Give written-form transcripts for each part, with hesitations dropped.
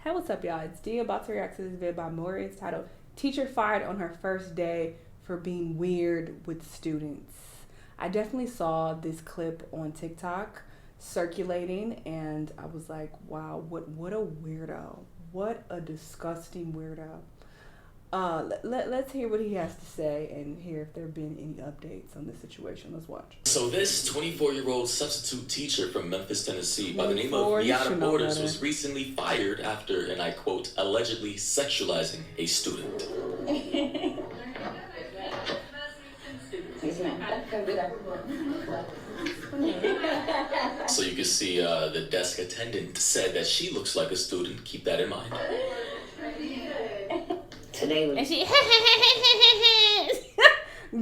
Hey, what's up, y'all? It's Dee about to react to this video by Maury. It's titled Teacher Fired on Her First Day for Being Weird with Students. I definitely saw this clip on TikTok circulating and I was like, wow, what a weirdo. What a disgusting weirdo. Let's hear what he has to say and hear if there have been any updates on this situation. Let's watch. So this 24-year-old substitute teacher from Memphis, Tennessee, by the name of Miata Borders, was recently fired after, and I quote, allegedly sexualizing a student. So you can see the desk attendant said that she looks like a student. Keep that in mind. Today was and she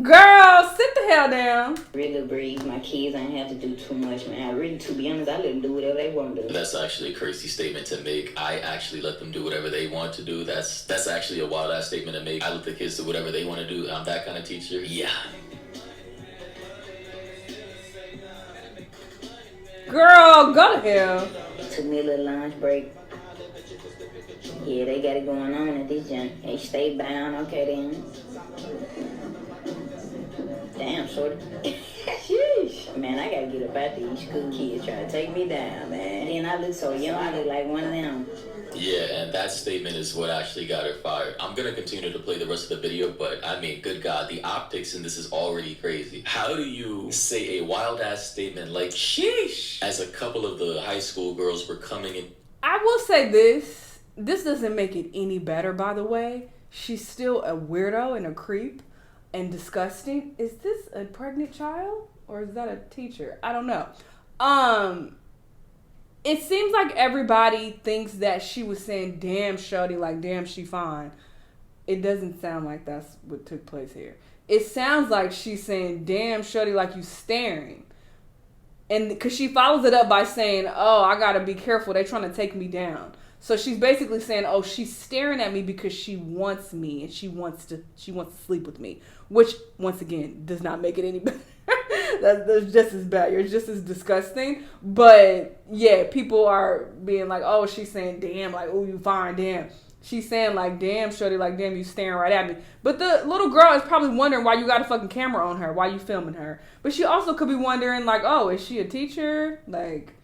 girl, sit the hell down. Really breathe. My kids ain't have to do too much, man. I really, to be honest, I let them do whatever they want to do. That's actually a crazy statement to make. I actually let them do whatever they want to do. That's actually a wild ass statement to make. I let the kids do whatever they want to do. I'm that kind of teacher. Yeah. Girl, go to hell. Took me a little lunch break. Yeah, they got it going on at this junk. They stay bound, okay then. Damn, shorty. Sheesh. Man, I gotta get up out these school kids trying to take me down, man. Then I look so young, I look like one of them. Yeah, and that statement is what actually got her fired. I'm gonna continue to play the rest of the video, but I mean, good God, the optics in this is already crazy. How do you say a wild ass statement like sheesh as a couple of the high school girls were coming in? I will say this. This doesn't make it any better, by the way. She's still a weirdo and a creep and disgusting. Is this a pregnant child or is that a teacher? I don't know. It seems like everybody thinks that she was saying, damn, shawty, like, damn, she fine. It doesn't sound like that's what took place here. It sounds like she's saying, damn, shawty, like you staring. And because she follows it up by saying, oh, I got to be careful. They're trying to take me down. So she's basically saying, oh, she's staring at me because she wants me and she wants to sleep with me, which once again does not make it any better. that's just as bad. You're just as disgusting. But yeah, people are being like, oh, she's saying, damn, like, oh, you fine, damn. She's saying like, damn, shorty, like, damn, you staring right at me. But the little girl is probably wondering why you got a fucking camera on her, why you filming her. But she also could be wondering like, oh, is she a teacher? Like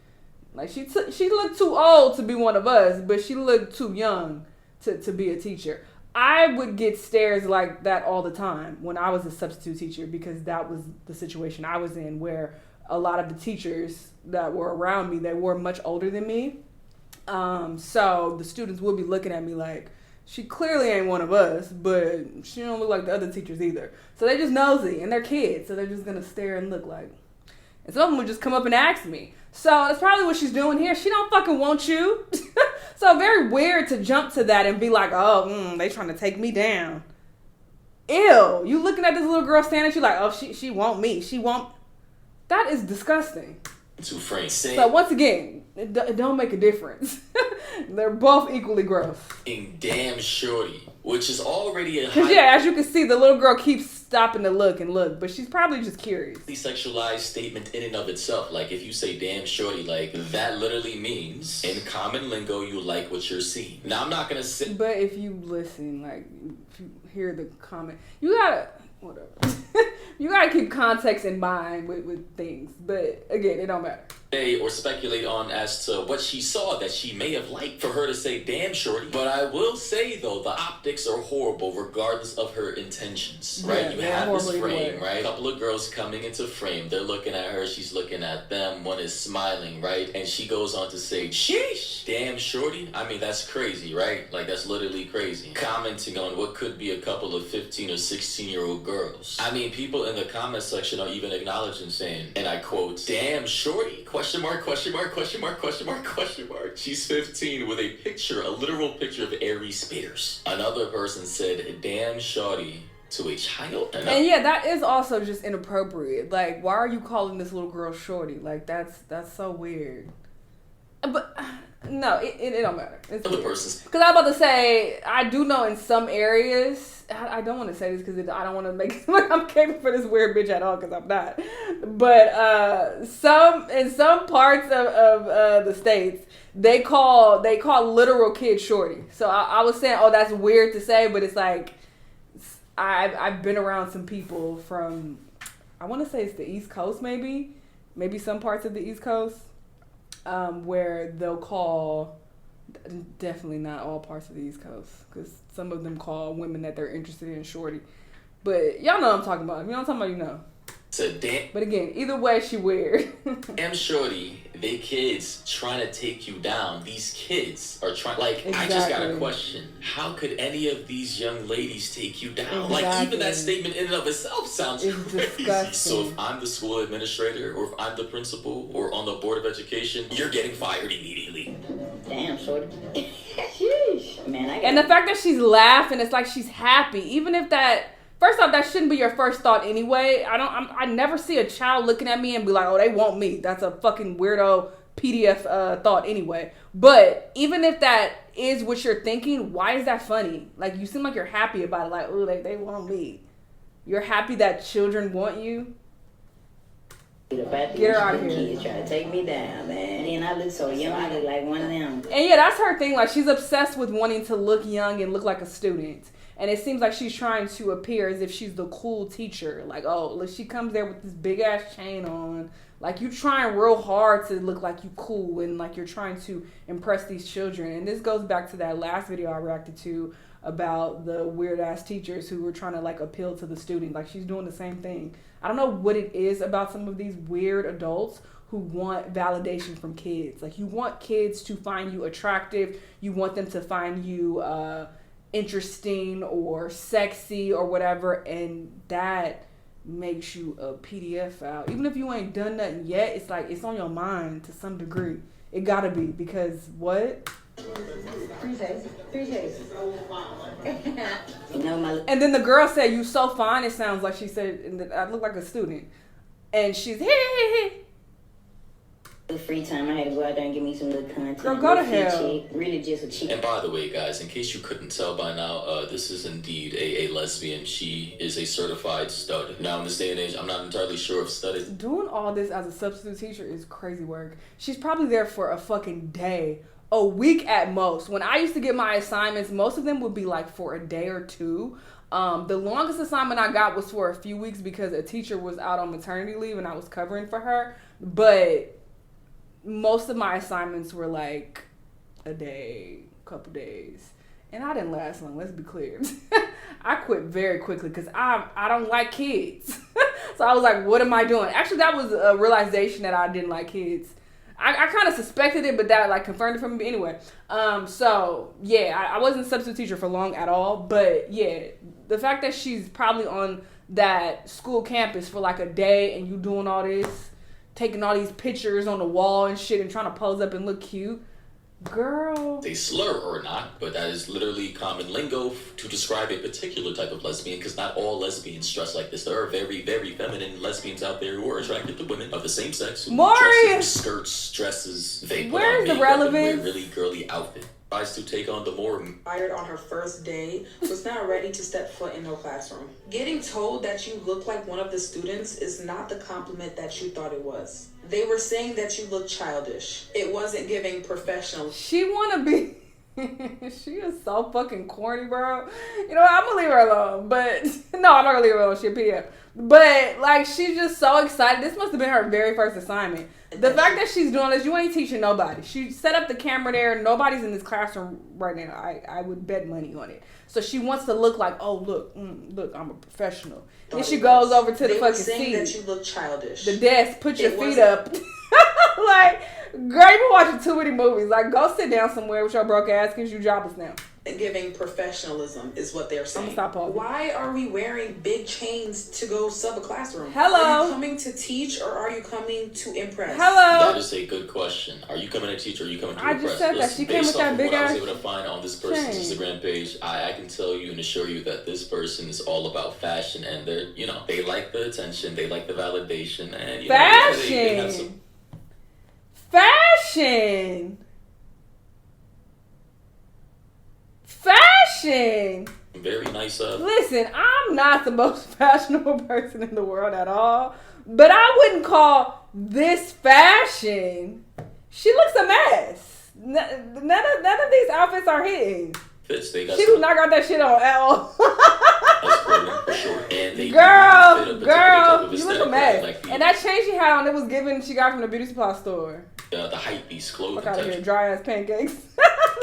she looked too old to be one of us, but she looked too young to be a teacher. I would get stares like that all the time when I was a substitute teacher because that was the situation I was in where a lot of the teachers that were around me, they were much older than me. So the students would be looking at me like, she clearly ain't one of us, but she don't look like the other teachers either. So they just nosy and they're kids, so they're just going to stare and look like. And some of them would just come up and ask me. So that's probably what she's doing here. She don't fucking want you. So very weird to jump to that and be like, oh, they trying to take me down. Ew. You looking at this little girl standing at you like, oh, she want me. She want. That is disgusting. To frame. So once again, it don't make a difference. They're both equally gross. Damn shorty, which is already a Cause yeah, as you can see, the little girl keeps stopping to look and look, but she's probably just curious. Sexualized statement in and of itself. Like if you say damn shorty, like that literally means in common lingo you like what you're seeing. Now I'm not gonna say, but if you listen, like if you hear the comment, you gotta whatever. You gotta keep context in mind with things, but again, it don't matter. Or speculate on as to what she saw that she may have liked for her to say damn shorty. But I will say though, the optics are horrible regardless of her intentions, right? Yeah, you have this frame, right? A couple of girls coming into frame, they're looking at her, she's looking at them, one is smiling, right? And she goes on to say, sheesh, damn shorty. I mean, that's crazy, right? Like that's literally crazy. Commenting on what could be a couple of 15 or 16-year-old girls. I mean, people in the comment section are even acknowledging saying, and I quote, damn shorty, question mark, question mark, question mark, question mark, question mark. She's 15 with a picture, a literal picture of Aries Spears. Another person said, damn shawty to a child. And yeah, that is also just inappropriate. Like, why are you calling this little girl shorty? Like, that's so weird. But No, it don't matter. It's other person's. Because I was about to say, I do know in some areas, I don't want to say this because I don't want to make it like I'm caping for this weird bitch at all, because I'm not. But in some parts of the states, they call literal kids shorty. So I was saying, oh, that's weird to say, but it's like, I've been around some people from, I want to say it's the East Coast, maybe some parts of the East Coast, where they'll call, definitely not all parts of the East Coast, because some of them call women that they're interested in shorty. But y'all know what I'm talking about. If you know what I'm talking about, you know. So damn. But again, either way, she weird. Damn shorty, they kids trying to take you down. These kids are trying. Like, exactly. I just got a question. How could any of these young ladies take you down? Exactly. Like, even that statement in and of itself sounds crazy. Disgusting. So if I'm the school administrator, or if I'm the principal, or on the board of education, you're getting fired immediately. Damn shorty. Sheesh. Man, and the fact that she's laughing, it's like she's happy, even if that. First off, that shouldn't be your first thought anyway. I never see a child looking at me and be like, oh, they want me. That's a fucking weirdo PDF thought anyway. But even if that is what you're thinking, why is that funny? Like, you seem like you're happy about it. Like, oh, they want me. You're happy that children want you? Get her out of here. Kids try to take me down, man. And I look so young, I look like one of them. And yeah, that's her thing. Like, she's obsessed with wanting to look young and look like a student. And it seems like she's trying to appear as if she's the cool teacher. Like, oh, look, she comes there with this big ass chain on. Like, you trying real hard to look like you cool and like you're trying to impress these children. And this goes back to that last video I reacted to about the weird ass teachers who were trying to like appeal to the students. Like, she's doing the same thing. I don't know what it is about some of these weird adults who want validation from kids. Like, you want kids to find you attractive. You want them to find you interesting or sexy or whatever, and that makes you a PDF out. Even if you ain't done nothing yet, it's like it's on your mind to some degree. It gotta be, because what? 3 days. And then the girl said, "You so fine." It sounds like she said, and I look like a student, and she's hey. The free time, I had to go out there and give me some little content. Girl, go to hell. Chick. Really just a chick. And by the way, guys, in case you couldn't tell by now, this is indeed a lesbian. She is a certified stud. Now, in this day and age, I'm not entirely sure if stud is... Doing all this as a substitute teacher is crazy work. She's probably there for a fucking day. A week at most. When I used to get my assignments, most of them would be like for a day or two. The longest assignment I got was for a few weeks because a teacher was out on maternity leave and I was covering for her. But most of my assignments were like a day, couple days. And I didn't last long, let's be clear. I quit very quickly because I don't like kids. So I was like, what am I doing? Actually, that was a realization that I didn't like kids. I kind of suspected it, but that like confirmed it for me anyway. So yeah, I wasn't a substitute teacher for long at all. But yeah, the fact that she's probably on that school campus for like a day and you doing all this, taking all these pictures on the wall and shit and trying to pose up and look cute. Girl. They slur or not, but that is literally common lingo to describe a particular type of lesbian, because not all lesbians dress like this. There are very, very feminine lesbians out there who are attracted to women of the same sex who dress in skirts, dresses. They put on makeup and wear really girly outfits. Tries to take on the more fired on her first day, was not ready to step foot in no classroom. Getting told that you look like one of the students is not the compliment that you thought it was. They were saying that you look childish. It wasn't giving professional. She wanna be she is so fucking corny, bro. You know what? I'm gonna leave her alone. But no, I'm not gonna leave her alone. She a PDF. But like, she's just so excited. This must have been her very first assignment. The fact that she's doing this, you ain't teaching nobody. She set up the camera there. Nobody's in this classroom right now. I would bet money on it. So she wants to look like, oh, look, I'm a professional. Then she goes over to the fucking seat. That you look childish. The desk, put your feet up. Like, girl, you been watching too many movies. Like, go sit down somewhere with your broke ass because you jobless now. Giving professionalism is what they're saying. Stop pausing. Why are we wearing big chains to go sub a classroom? Hello. Are you coming to teach or are you coming to impress? Hello. That is a good question. Are you coming to teach or are you coming to impress? I just said that. She came with that big ass I was able to find on this person's Instagram page, I can tell you and assure you that this person is all about fashion, and they're, they like the attention, they like the validation, and fashion. Fashion. fashion. Very nice. Listen, I'm not the most fashionable person in the world at all, but I wouldn't call this fashion. She looks a mess. None of these outfits are hitting. Fits. They got she do not got that shit on at all. That's clothing for sure. And they girl, you look a mess. Like and that chain she had on, it was given. She got from the beauty supply store. The hype beast clothing. Fuck out of here, dry ass pancakes.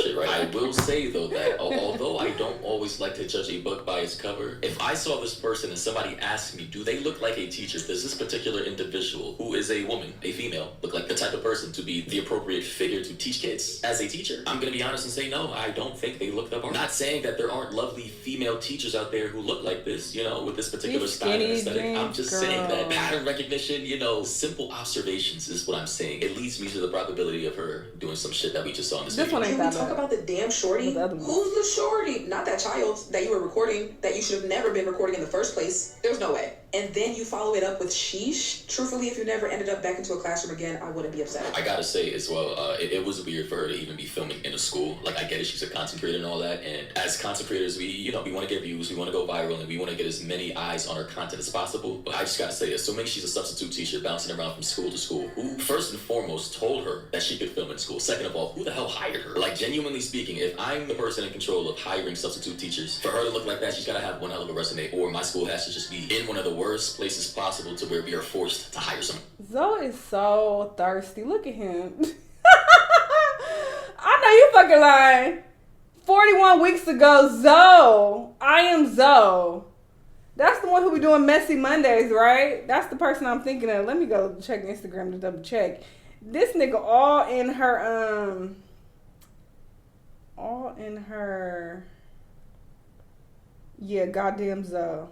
Shit, right? I will say though that although I don't always like to judge a book by its cover, if I saw this person and somebody asked me, do they look like a teacher? Does this particular individual, who is a woman, a female, look like the type of person to be the appropriate figure to teach kids as a teacher? I'm gonna be honest and say no. I don't think they look that part. Not saying that there aren't lovely female teachers out there who look like this, you know, with this particular style and aesthetic. I'm just saying that pattern recognition, you know, simple observations is what I'm saying. It leads me to the probability of her doing some shit that we just saw in this video. Can we talk about the damn shorty? Who's the shorty? Not that child that you were recording, that you should have never been recording in the first place. There's no way. And then you follow it up with sheesh. Truthfully, if you never ended up back into a classroom again, I wouldn't be upset. I gotta say as well, it was weird for her to even be filming in a school. Like, I get it, she's a content creator and all that. And as content creators, we want to get views, we want to go viral, and we want to get as many eyes on our content as possible. But I just gotta say, assuming she's a substitute teacher bouncing around from school to school, who first and foremost told her that she could film in school? Second of all, who the hell hired her? Like, genuinely speaking, if I'm the person in control of hiring substitute teachers, for her to look like that, she's gotta have one hell of a resume, or my school has to just be in one of the worst places possible to where we are forced to hire someone. Zoe is so thirsty. Look at him. I know you fucking lying. 41 weeks ago, Zoe. I am Zoe. That's the one who be doing Messy Mondays, right? That's the person I'm thinking of. Let me go check Instagram to double check. This nigga all in her yeah, goddamn Zoe.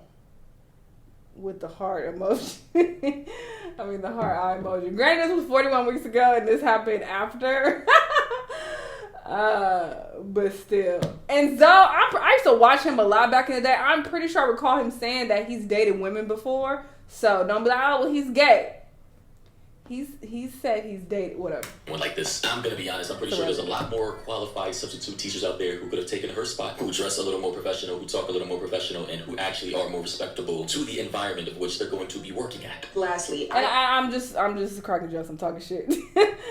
With the heart emoji. I mean, the heart eye emoji. Granted, this was 41 weeks ago and this happened after. But still. And Zoe, I used to watch him a lot back in the day. I'm pretty sure I recall him saying that he's dated women before. So don't be like, oh, well, he's gay. He said he's dated, whatever. One like this, I'm gonna be honest, I'm pretty sure there's a lot more qualified substitute teachers out there who could have taken her spot, who dress a little more professional, who talk a little more professional, and who actually are more respectable to the environment of which they're going to be working at. Lastly, and I'm just cracking jokes. I'm talking shit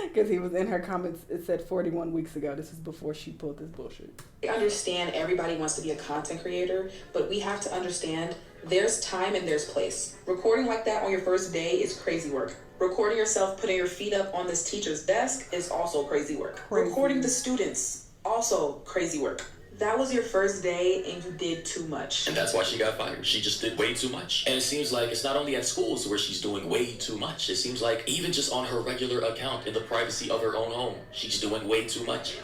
because he was in her comments. It said 41 weeks ago. This is before she pulled this bullshit. I understand everybody wants to be a content creator, but we have to understand there's time and there's place. Recording like that on your first day is crazy work. Recording yourself putting your feet up on this teacher's desk is also crazy work. Crazy. Recording the students, also crazy work. That was your first day and you did too much. And that's why she got fired. She just did way too much. And it seems like it's not only at schools where she's doing way too much. It seems like even just on her regular account in the privacy of her own home, she's doing way too much.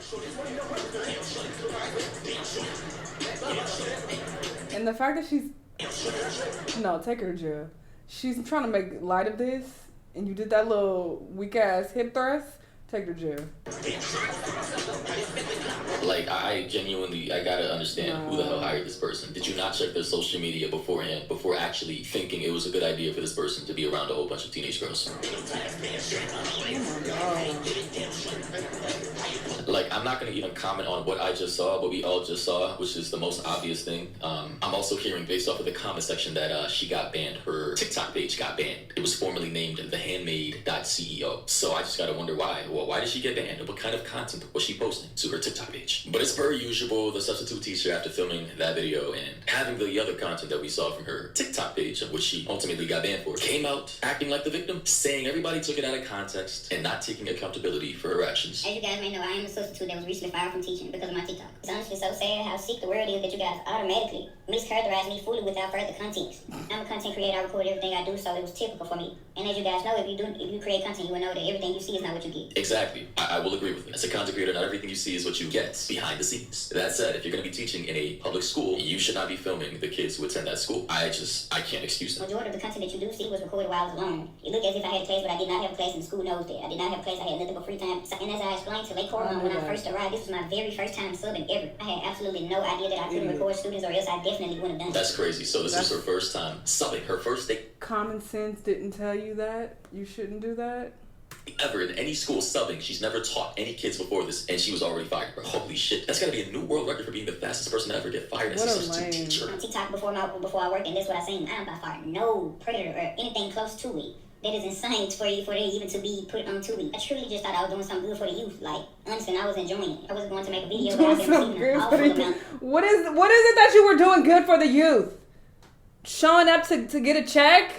And the fact that she's... No, take her to jail. She's trying to make light of this, and you did that little weak-ass hip thrust, take her to jail. Like, I gotta understand who the hell hired this person. Did you not check their social media beforehand, before actually thinking it was a good idea for this person to be around a whole bunch of teenage girls? Like, I'm not gonna even comment on what I just saw, what we all just saw, which is the most obvious thing. I'm also hearing based off of the comment section that she got banned. Her TikTok page got banned. It was formerly named thehandmaid.ceo. So I just gotta wonder why. Well, why did she get banned? What kind of content was she posting to her TikTok page? But as per usual, the substitute teacher, after filming that video and having the other content that we saw from her TikTok page, of which she ultimately got banned for, came out acting like the victim, saying everybody took it out of context and not taking accountability for her actions. As you guys may know, I am a substitute that was recently fired from teaching because of my TikTok. It's honestly so sad how sick the world is that you guys automatically mischaracterize me fully without further context. I'm a content creator, I record everything I do, so it was typical for me. And as you guys know, if you create content, you will know that everything you see is not what you get. Exactly. I will agree with it. As a content creator, not everything you see is what you get behind the scenes. That said, if you're going to be teaching in a public school, you should not be filming the kids who attend that school. I can't excuse that. Majority of the content that you do see was recorded while I was alone. It looked as if I had a class, but I did not have a class, and the school knows that. I did not have a class, I had nothing but free time. And as I explained to Lake Corbin when I first arrived, this was my very first time subbing ever. I had absolutely no idea that I couldn't record students, or else I definitely wouldn't have done it. That's crazy. So this is her first time subbing, her first day. Common sense didn't tell you that you shouldn't do that? ever in any school subbing. She's never taught any kids before this, and she was already fired, bro. Holy shit. That's gotta be a new world record for being the fastest person to ever get fired as a substitute teacher. On TikTok before I worked, and that's what I seen. I'm not fired no predator or anything close to it. That is insane for them even to be put on Tubi. I truly just thought I was doing something good for the youth. Like, honestly, I was enjoying it. I was going to make a video, but I've been receiving an awful amount. What is it that you were doing good for the youth? Showing up to get a check?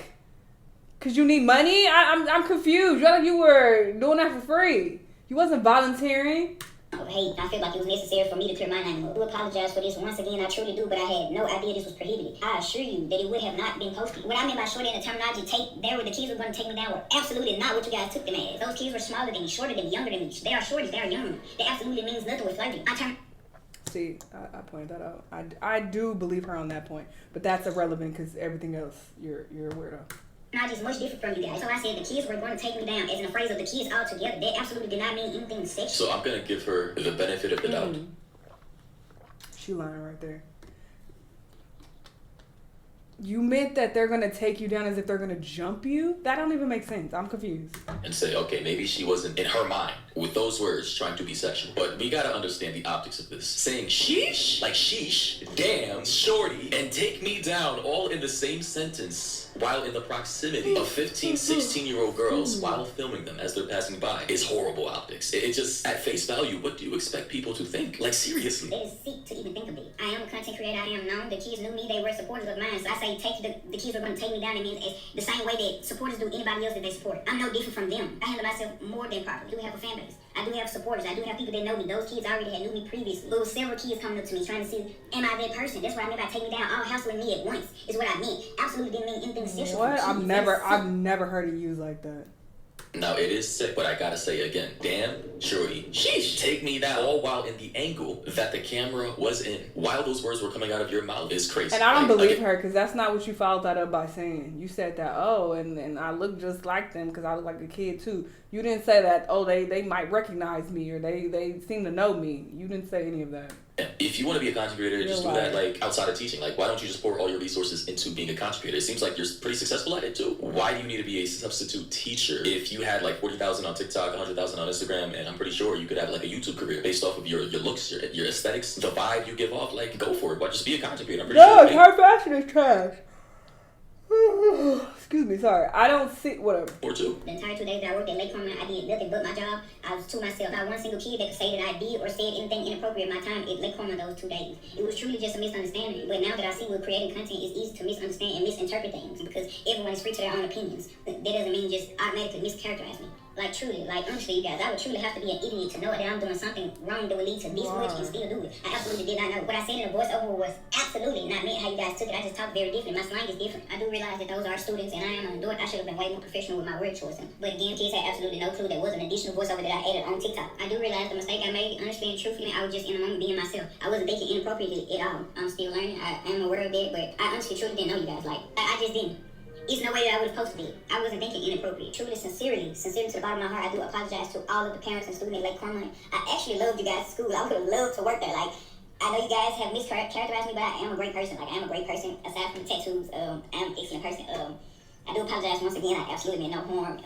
Cause you need money? I'm confused. You like you were doing that for free. You wasn't volunteering. Oh, hey, I feel like it was necessary for me to clear my name up. I do apologize for this once again. I truly do, but I had no idea this was prohibited. I assure you that it would have not been posted. What I mean by shorter in the terminology, the kids were going to take me down were absolutely not what you guys took them as. Those kids were smaller than me, shorter than me, younger than me. They are shorties, they are young. That absolutely means nothing with flirting. See, I pointed that out. I do believe her on that point, but that's irrelevant because everything else, you're a weirdo. Not just much different from you guys. So I said the kids were going to take me down as in a phrase of the kids all together. That absolutely did not mean anything sexual. So I'm going to give her the benefit of the doubt. She lying right there. You meant that they're going to take you down as if they're going to jump you? That don't even make sense. I'm confused. And say, okay, maybe she wasn't, in her mind, with those words, trying to be sexual. But we got to understand the optics of this. Saying sheesh, like sheesh, damn, shorty, and take me down all in the same sentence while in the proximity of 15, 16-year-old girls while filming them as they're passing by is horrible optics. It just, at face value, what do you expect people to think? Like, seriously. It is sick to even think of it. I am a content creator. I am known. The kids knew me. They were supporters of mine. So I say the kids were going to take me down. It means it's the same way that supporters do anybody else that they support. I'm no different from them. I handle myself more than properly. I do have a fan base. I do have supporters. I do have people that know me. Those kids already had knew me previously. There was several kids coming up to me trying to see, am I that person? That's what I meant by take me down. All hassling me at once is what I meant. Absolutely didn't mean anything sexual. What? I've never heard it used like that. Now, it is sick, but I gotta say again, damn, shorty, sheesh, take me down, all while in the angle that the camera was in, while those words were coming out of your mouth is crazy. And I don't believe her, because that's not what you followed that up by saying. You said that, and I look just like them because I look like a kid too. You didn't say that, they might recognize me or they seem to know me. You didn't say any of that. If you want to be a content creator, just do that like outside of teaching. Like, why don't you just pour all your resources into being a content creator? It seems like you're pretty successful at it too. Why do you need to be a substitute teacher if you had like 40,000 on TikTok, 100,000 on Instagram, and I'm pretty sure you could have like a YouTube career based off of your looks, your aesthetics, the vibe you give off. Like, go for it. But just be a content creator. I'm pretty sure. No, her fashion is trash. Excuse me, sorry. I don't see whatever. Or two. The entire 2 days that I worked at Lake Cornwall, I did nothing but my job. I was to myself. Not one single kid that could say that I did or said anything inappropriate in my time at Lake Cornwall those 2 days. It was truly just a misunderstanding. But now that I see with creating content, it's easy to misunderstand and misinterpret things because everyone is free to their own opinions. That doesn't mean just automatically mischaracterize me. Like, truly, like, honestly, you guys, I would truly have to be an idiot to know that I'm doing something wrong that would lead to this much and still do it. I absolutely did not know. What I said in the voiceover was absolutely not meant how you guys took it. I just talk very different. My slang is different. I do realize that those are students and I am an adult. I should have been way more professional with my word choices. But again, kids had absolutely no clue there was an additional voiceover that I added on TikTok. I do realize the mistake I made. Honestly and truthfully, I was just in a moment being myself. I wasn't thinking inappropriately at all. I'm still learning. I am aware of that, but I honestly truly didn't know you guys. Like, I just didn't. It's no way that I would have posted it. I wasn't thinking inappropriate. Truly, sincerely to the bottom of my heart, I do apologize to all of the parents and students at Lake Cornwall. I actually loved you guys at school. I would have loved to work there. Like, I know you guys have mischaracterized me, but I am a great person. Like, I am a great person. Aside from the tattoos, I'm an excellent person. I do apologize once again. I absolutely meant no harm.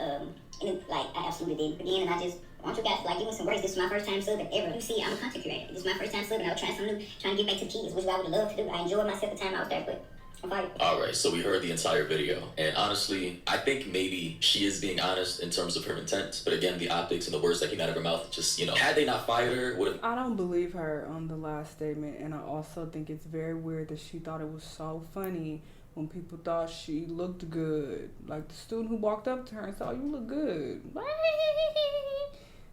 I absolutely did. Again, and I just want you guys to give me some grace. This is my first time subbing ever. You see, I'm a content creator. This is my first time subbing. I was trying something new, trying to get back to kids, which I would have loved to do. I enjoyed myself the time I was there, but Alright, so we heard the entire video, and honestly, I think maybe she is being honest in terms of her intent, but again, the optics and the words that came out of her mouth, just, had they not fired her, would have... I don't believe her on the last statement, and I also think it's very weird that she thought it was so funny when people thought she looked good. Like, the student who walked up to her and said, you look good.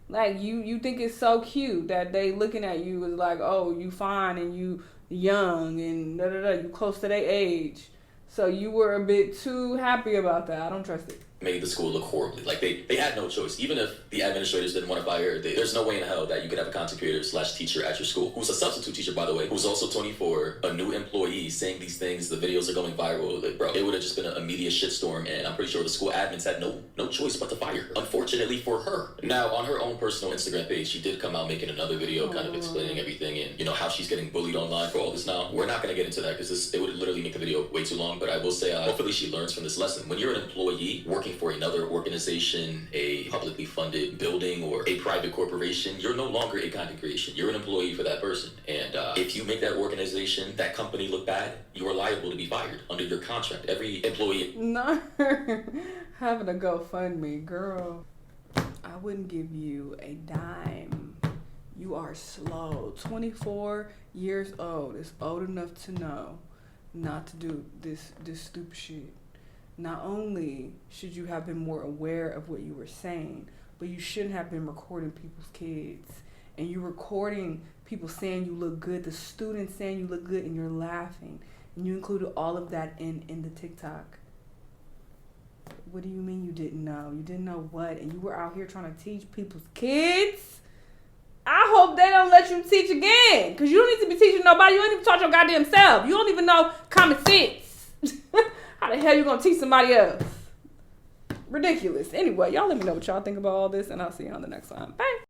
Like, you think it's so cute that they looking at you as like, oh, you fine and you young and you close to their age. So you were a bit too happy about that. I don't trust it. Made the school look horribly. Like, they had no choice. Even if the administrators didn't want to fire her, there's no way in hell that you could have a content creator / teacher at your school, who's a substitute teacher, by the way, who's also 24, a new employee, saying these things. The videos are going viral. Like, bro, it would have just been a media shitstorm, and I'm pretty sure the school admins had no choice but to fire her, unfortunately for her. Now, on her own personal Instagram page, she did come out making another video kind of explaining everything and, how she's getting bullied online for all this now. We're not going to get into that because it would literally make the video way too long, but I will say, hopefully she learns from this lesson. When you're an employee working working for another organization, a publicly funded building, or a private corporation, you're no longer a content creation. You're an employee for that person. And if you make that organization, that company look bad, you are liable to be fired under your contract. Every employee... No, having a GoFundMe, girl. I wouldn't give you a dime. You are slow. 24 years old. It's old enough to know not to do this stupid shit. Not only should you have been more aware of what you were saying, but you shouldn't have been recording people's kids. And you're recording people saying you look good, the students saying you look good, and you're laughing. And you included all of that in the TikTok. What do you mean you didn't know? You didn't know what? And you were out here trying to teach people's kids? I hope they don't let you teach again. Because you don't need to be teaching nobody. You don't even taught your goddamn self. You don't even know common sense. How the hell you going to teach somebody else? Ridiculous. Anyway, y'all let me know what y'all think about all this. And I'll see you on the next time. Bye.